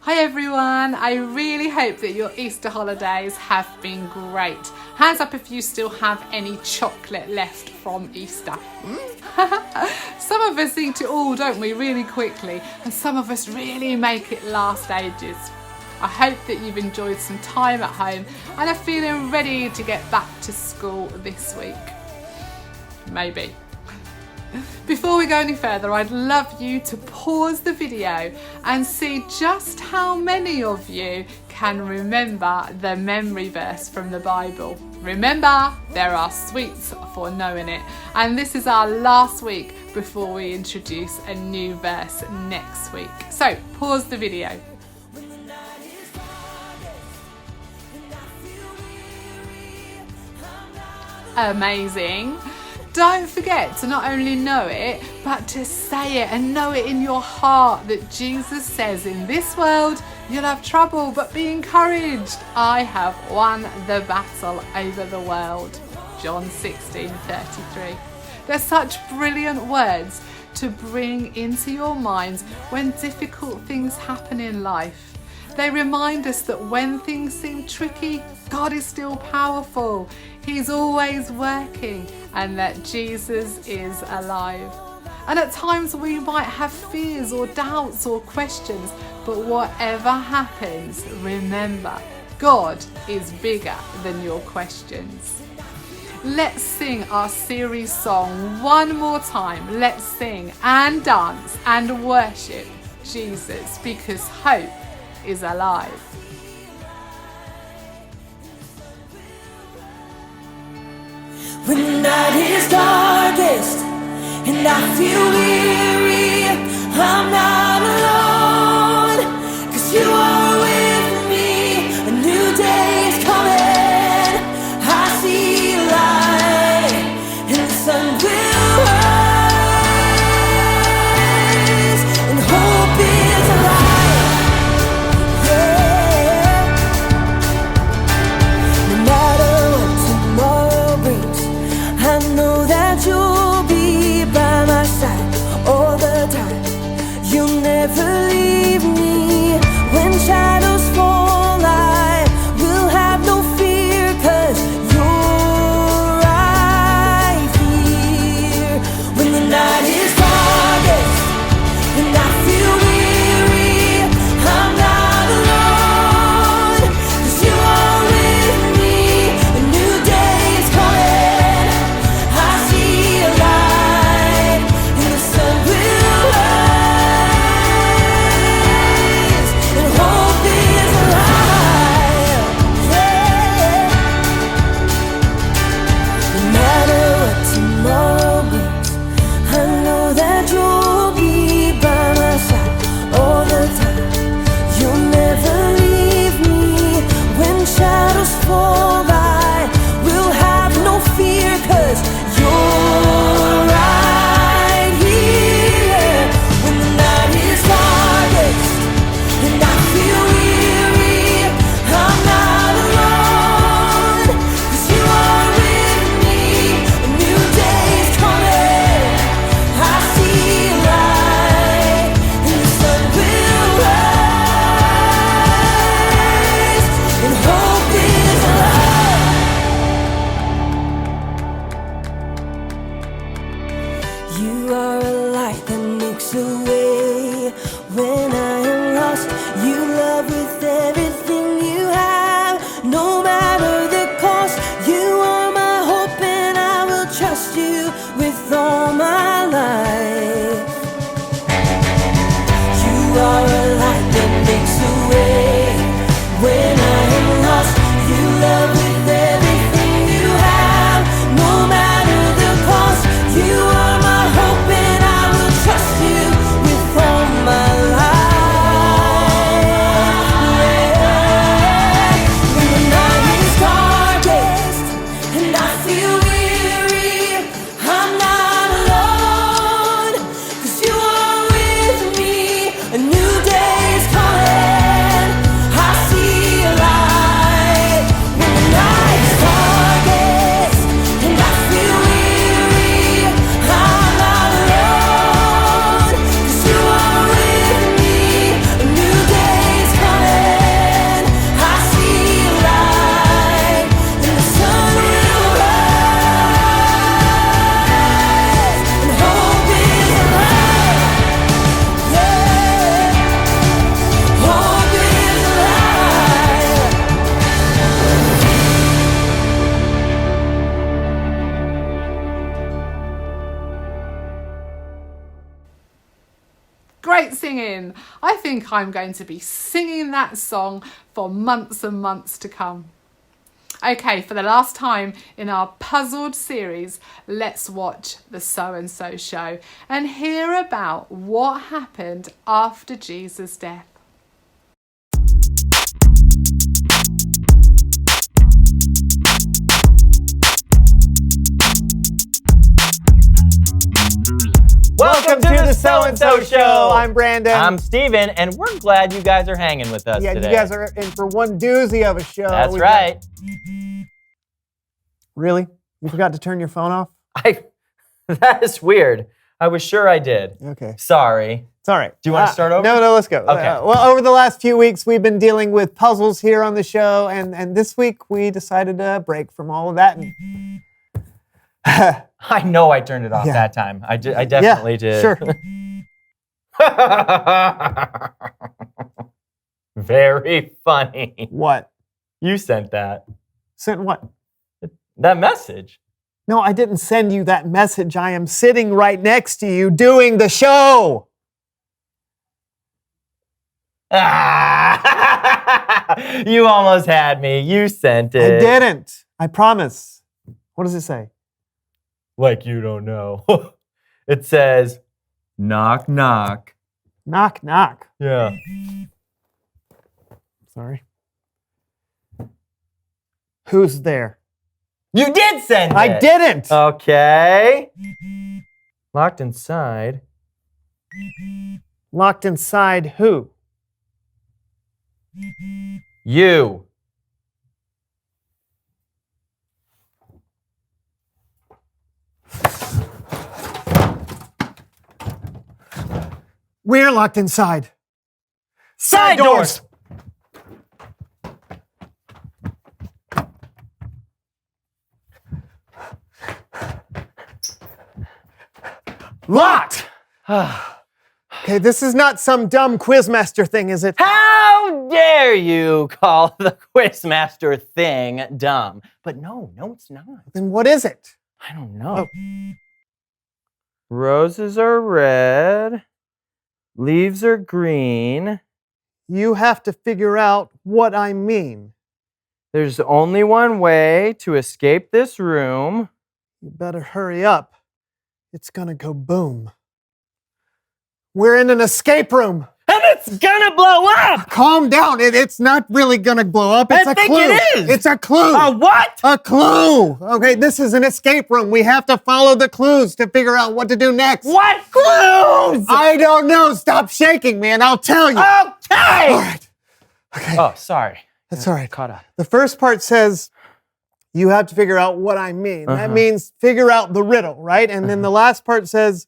Hi everyone, I really hope that your Easter holidays have been great. Hands up if you still have any chocolate left from Easter. Some of us eat it all, don't we, really quickly, and some of us really make it last ages. I hope that you've enjoyed some time at home and are feeling ready to get back to school this week. Maybe. Before we go any further, I'd love you to pause the video and see just how many of you can remember the memory verse from the Bible. Remember, there are sweets for knowing it. And this is our last week before we introduce a new verse next week. So pause the video. Amazing. Don't forget to not only know it, but to say it and know it in your heart that Jesus says, in this world you'll have trouble, but be encouraged. I have won the battle over the world. John 16:33. They're such brilliant words to bring into your minds when difficult things happen in life. They remind us that when things seem tricky, God is still powerful. He's always working, and that Jesus is alive. And at times we might have fears or doubts or questions, but whatever happens, remember, God is bigger than your questions. Let's sing our series song one more time. Let's sing and dance and worship Jesus, because hope is alive. When the night is darkest and I feel weary, I'm not alone, 'cause you are with me. A new day is coming, I see light, and the sun will rise, and hope is alive. Yeah. No matter what tomorrow brings, I know that you'll be by my side all the time. You'll never leave me. When shadows fall, I will have no fear, 'cause you're right here. When the night is darkest and I feel weary, I'm not alone, 'cause you are with me. A new day is coming, I see a light, and the sun will rise, and hope is alive. Yeah. No matter what tomorrow brings, I know that you'll be by my side all the time. You'll never leave me. When shadows fall, I will have no fear, 'cause you're right here. When the night is darkest and I feel weary, I'm not alone, 'cause you are with me. A new day is coming, I see light, and the sun will rise, and hope is alive. You are a light that makes a way when I am lost. You love with everything you have, no matter the cost. You are my hope, and I will trust you with all my life. You are a light that makes a way when I am lost. You love with everything you have, no great singing. I think I'm going to be singing that song for months and months to come. Okay, for the last time in our puzzled series, let's watch the So-and-So Show and hear about what happened after Jesus' death. Welcome to the So-and-So Show. I'm Brandon. I'm Steven, and we're glad you guys are hanging with us today. You guys are in for one doozy of a show. That's right. Really? You forgot to turn your phone off? That is weird. I was sure I did. Okay. Sorry. It's all right. Do you want to start over? No, let's go. Okay. Well, over the last few weeks, we've been dealing with puzzles here on the show, and this week we decided to break from all of that. I know I turned it off that time. I definitely did. Sure. Very funny. What? You sent that. Sent what? That message. No, I didn't send you that message. I am sitting right next to you doing the show. You almost had me. You sent it. I didn't. I promise. What does it say? Like you don't know. It says, knock, knock. Knock, knock. Yeah. Sorry. Who's there? You did send it. I didn't. Okay. Locked inside. Locked inside who? You. We're locked inside. Side doors. Locked. Okay, this is not some dumb quizmaster thing, is it? How dare you call the Quizmaster thing dumb? But no, it's not. Then what is it? I don't know. Roses are red. Leaves are green. You have to figure out what I mean. There's only one way to escape this room. You better hurry up. It's gonna go boom. We're in an escape room. And it's gonna blow up! Calm down. It's not really gonna blow up. It's a think clue. it is. It's a clue. A what? A clue. Okay, this is an escape room. We have to follow the clues to figure out what to do next. What clues? I don't know. Stop shaking me and I'll tell you. Okay! All right. Okay. Oh, sorry. That's all right. Caught up. The first part says you have to figure out what I mean. That means figure out the riddle, right? And then the last part says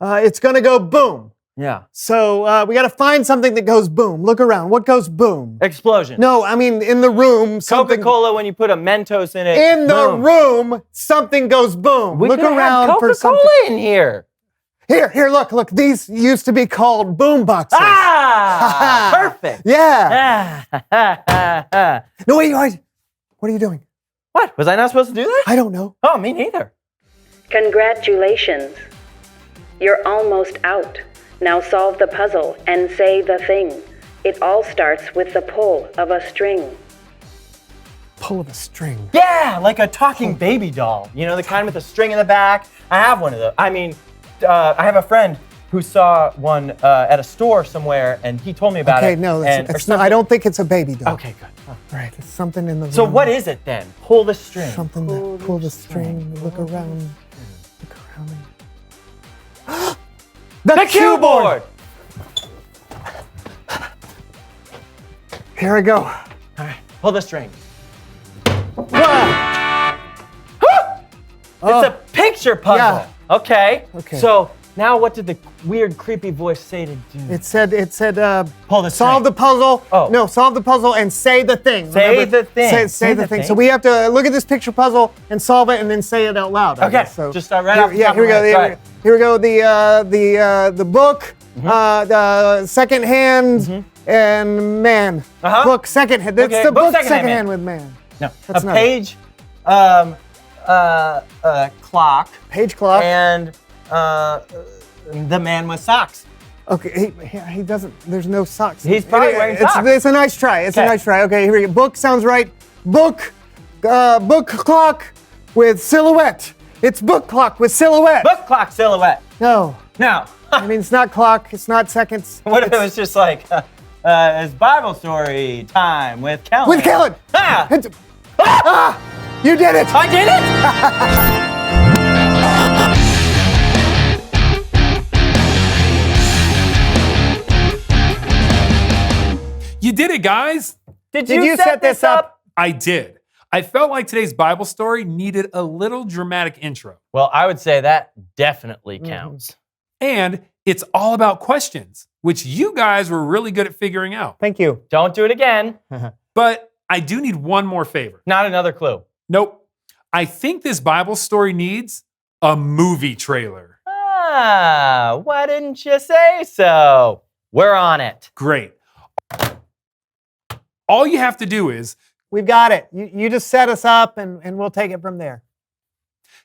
it's going to go boom. Yeah. So we got to find something that goes boom. Look around. What goes boom? Explosion. No, I mean in the room. Something, Coca-Cola when you put a Mentos in it. in the boom. room, something goes boom. We Look could around have for something. Coca-Cola in here. Here, look. These used to be called boom boxes. Ah! Perfect. Yeah. Ah. No, wait. What are you doing? What? Was I not supposed to do that? I don't know. Oh, me neither. Congratulations. You're almost out. Now solve the puzzle and say the thing. It all starts with the pull of a string. Pull of a string. Yeah, like a talking baby doll. You know, the kind with a string in the back. I have one of those. I mean, I have a friend who saw one at a store somewhere, and he told me about it. Okay, no, it's not, I don't think it's a baby doll. Okay, good. Oh. All right, it's something in the So room. what is it then? Pull the string. Something that pull the string. Look around. Look around. The cue board! Here we go. All right, pull the string. It's a picture puzzle. Yeah. Okay. Okay. So now what did the weird, creepy voice say to do? It said, Pull the solve string. the puzzle. Oh. No, solve the puzzle and say the thing. Say Remember? the thing. Say the thing. So we have to look at this picture puzzle and solve it and then say it out loud. I Okay, guess. So just start right off the Yeah, top here we of go. my head. Go ahead. Here we go. The book, the second hand, and man. Uh-huh. Book second hand. That's Okay, the book book second second hand, hand with man. No, That's a not page, clock, Page clock. and the man with socks. Okay, he doesn't. There's no socks. He's probably wearing socks. It's a nice try. It's a Okay. nice try. Okay, here we go. Book sounds right. Book clock with silhouette. It's book clock with silhouette. Book clock silhouette. No, Now, I mean it's not clock. It's not seconds. what if it was just like it's Bible story time with Kellen? With Kellen. Ah! You did it. I did it! You did it, guys. Did Did you set this up? I did. I felt like today's Bible story needed a little dramatic intro. Well, I would say that definitely counts. And it's all about questions, which you guys were really good at figuring out. Thank you. Don't do it again. But I do need one more favor. Not another clue. Nope. I think this Bible story needs a movie trailer. Ah, why didn't you say so? We're on it. Great. All you have to do is, We've got it. You just set us up and we'll take it from there.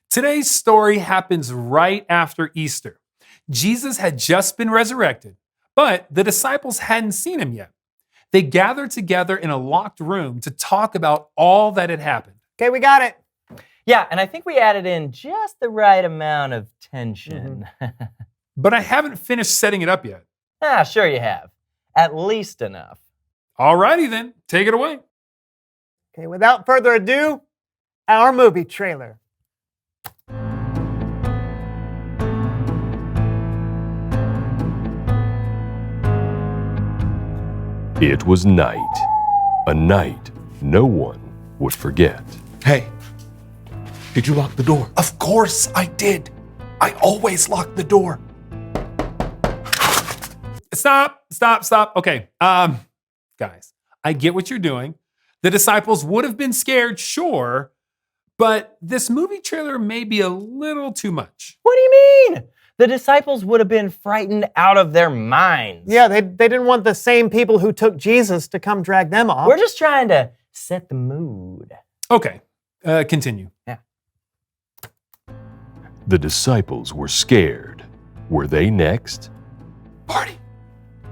today's story happens right after Easter. Jesus had just been resurrected, but the disciples hadn't seen him yet. They gathered together in a locked room to talk about all that had happened. Okay, we got it. Yeah, and I think we added in just the right amount of tension. But I haven't finished setting it up yet. Sure you have. At least enough. Alrighty then, take it away. Okay, without further ado, our movie trailer. It was night, a night no one would forget. Hey, did you lock the door? Of course I did. I always lock the door. Stop. Okay, guys, I get what you're doing. The disciples would have been scared, sure, but this movie trailer may be a little too much. What do you mean? The disciples would have been frightened out of their minds. Yeah, they didn't want the same people who took Jesus to come drag them off. We're just trying to set the mood. Okay, continue. The disciples were scared. Were they next? Marty,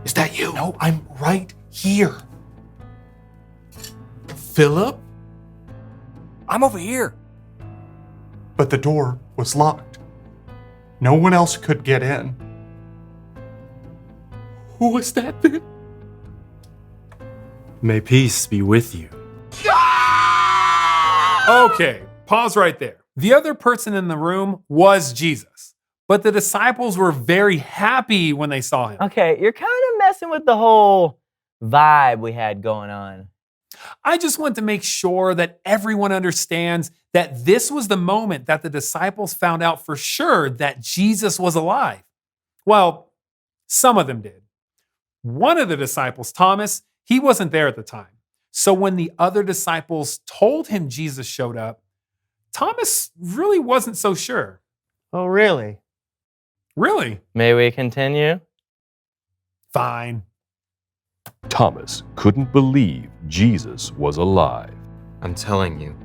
is that you? No, I'm right here. Philip? I'm over here. But the door was locked. No one else could get in. Who was that then? May peace be with you. Okay, pause right there. The other person in the room was Jesus, but the disciples were very happy when they saw him. Okay, you're kind of messing with the whole vibe we had going on. I just want to make sure that everyone understands that this was the moment that the disciples found out for sure that Jesus was alive. Well, some of them did. One of the disciples, Thomas, he wasn't there at the time. So when the other disciples told him Jesus showed up, Thomas really wasn't so sure. Oh, really? Really? May we continue? Fine. Thomas couldn't believe Jesus was alive. I'm telling you,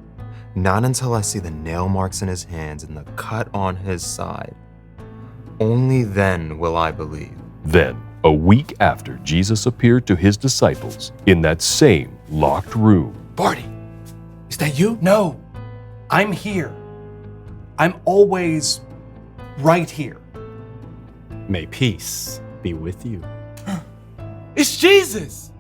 not until I see the nail marks in his hands and the cut on his side. Only then will I believe. Then, a week after Jesus appeared to his disciples in that same locked room, Barty, is that you? No, I'm here. I'm always right here. May peace be with you. It's Jesus!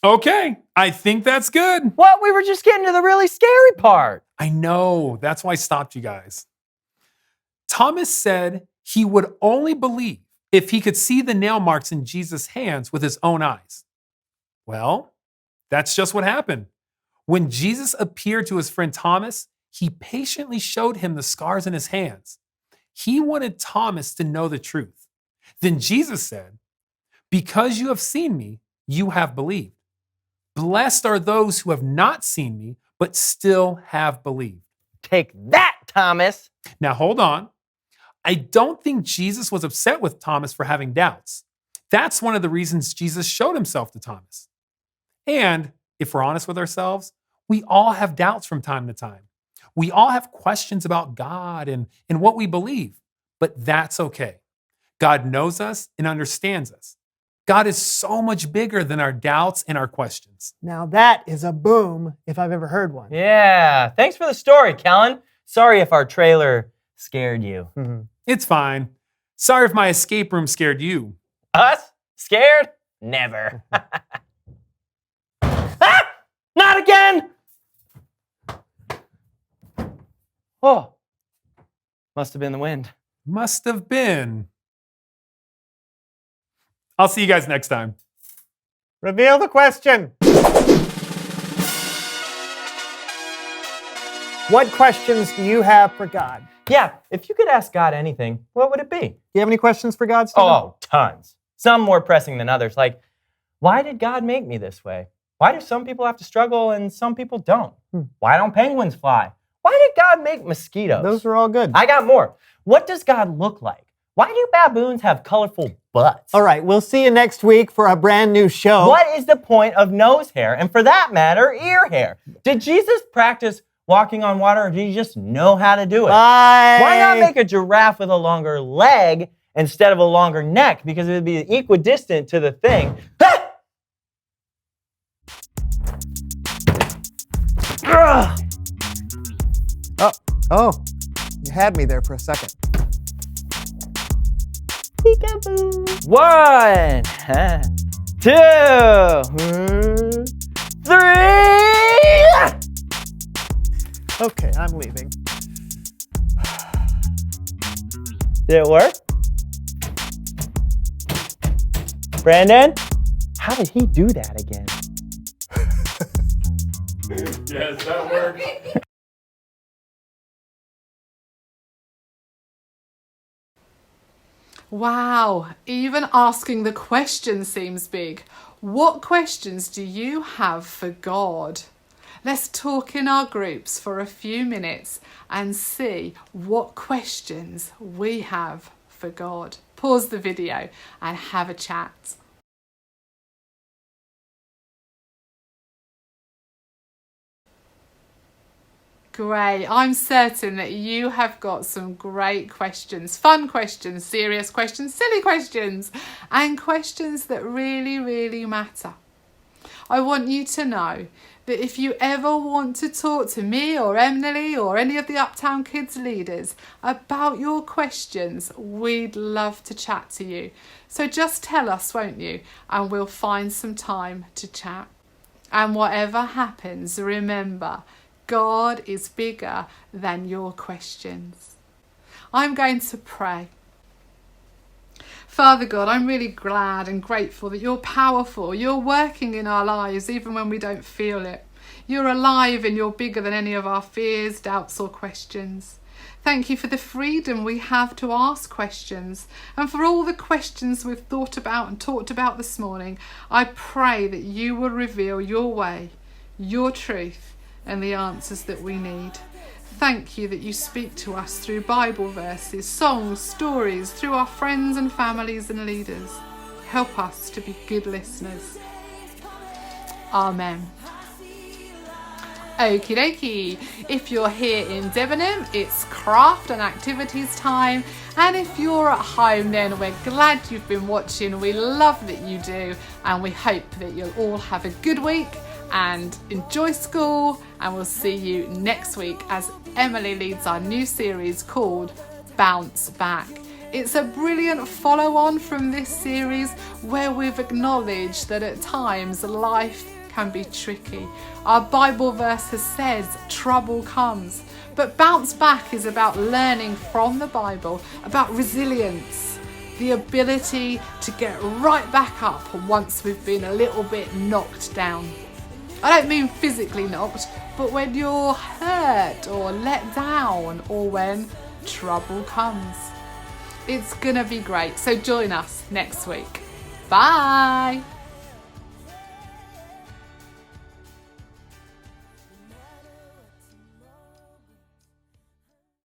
Okay, I think that's good. What? We were just getting to the really scary part. I know, that's why I stopped you guys. Thomas said he would only believe if he could see the nail marks in Jesus' hands with his own eyes. Well, that's just what happened. When Jesus appeared to his friend Thomas, he patiently showed him the scars in his hands. He wanted Thomas to know the truth. Then Jesus said, "Because you have seen me, you have believed. Blessed are those who have not seen me, but still have believed." Take that, Thomas. Now, hold on. I don't think Jesus was upset with Thomas for having doubts. That's one of the reasons Jesus showed himself to Thomas. And if we're honest with ourselves, we all have doubts from time to time. We all have questions about God and what we believe. but that's okay. God knows us and understands us. God is so much bigger than our doubts and our questions. Now that is a boom if I've ever heard one. Yeah, thanks for the story, Kellen. Sorry if our trailer scared you. It's fine. Sorry if my escape room scared you. Us? Scared? Never. Ah! Not again! Oh, must have been the wind. Must have been. I'll see you guys next time. Reveal the question. What questions do you have for God? Yeah, if you could ask God anything, what would it be? Do you have any questions for God, Stephen? Oh, tons. Some more pressing than others. Like, why did God make me this way? Why do some people have to struggle and some people don't? Why don't penguins fly? Why did God make mosquitoes? Those are all good. I got more. What does God look like? Why do baboons have colorful butts? All right, we'll see you next week for a brand new show. What is the point of nose hair, and for that matter, ear hair? Did Jesus practice walking on water, or did he just know how to do it? Bye. Why not make a giraffe with a longer leg instead of a longer neck? Because it would be equidistant to the thing. Oh, you had me there for a second. Peekaboo. 1, 2, 3. Okay, I'm leaving. Did it work? Brandon? How did he do that again? Yes, that worked. Wow, even asking the question seems big. What questions do you have for God? Let's talk in our groups for a few minutes and see what questions we have for God. Pause the video and have a chat. Great. I'm certain that you have got some great questions, fun questions, serious questions, silly questions, and questions that really, really matter. I want you to know that if you ever want to talk to me or Emily or any of the Uptown Kids leaders about your questions, we'd love to chat to you. So just tell us, won't you? And we'll find some time to chat. And whatever happens, remember, God is bigger than your questions. I'm going to pray. Father God, I'm really glad and grateful that you're powerful. You're working in our lives even when we don't feel it. You're alive and you're bigger than any of our fears, doubts or questions. Thank you for the freedom we have to ask questions and for all the questions we've thought about and talked about this morning. I pray that you will reveal your way, your truth, and the answers that we need. Thank you that you speak to us through Bible verses, songs, stories, through our friends and families and leaders. Help us to be good listeners. Amen. Okie dokie. If you're here in Debenham, it's craft and activities time. And if you're at home, then we're glad you've been watching. We love that you do. And we hope that you'll all have a good week and enjoy school, and we'll see you next week as Emily leads our new series called Bounce Back. It's a brilliant follow-on from this series where we've acknowledged that at times life can be tricky. Our Bible verse has said trouble comes, but Bounce Back is about learning from the Bible, about resilience, the ability to get right back up once we've been a little bit knocked down. I don't mean physically knocked, but when you're hurt or let down or when trouble comes. It's gonna be great, so join us next week. Bye!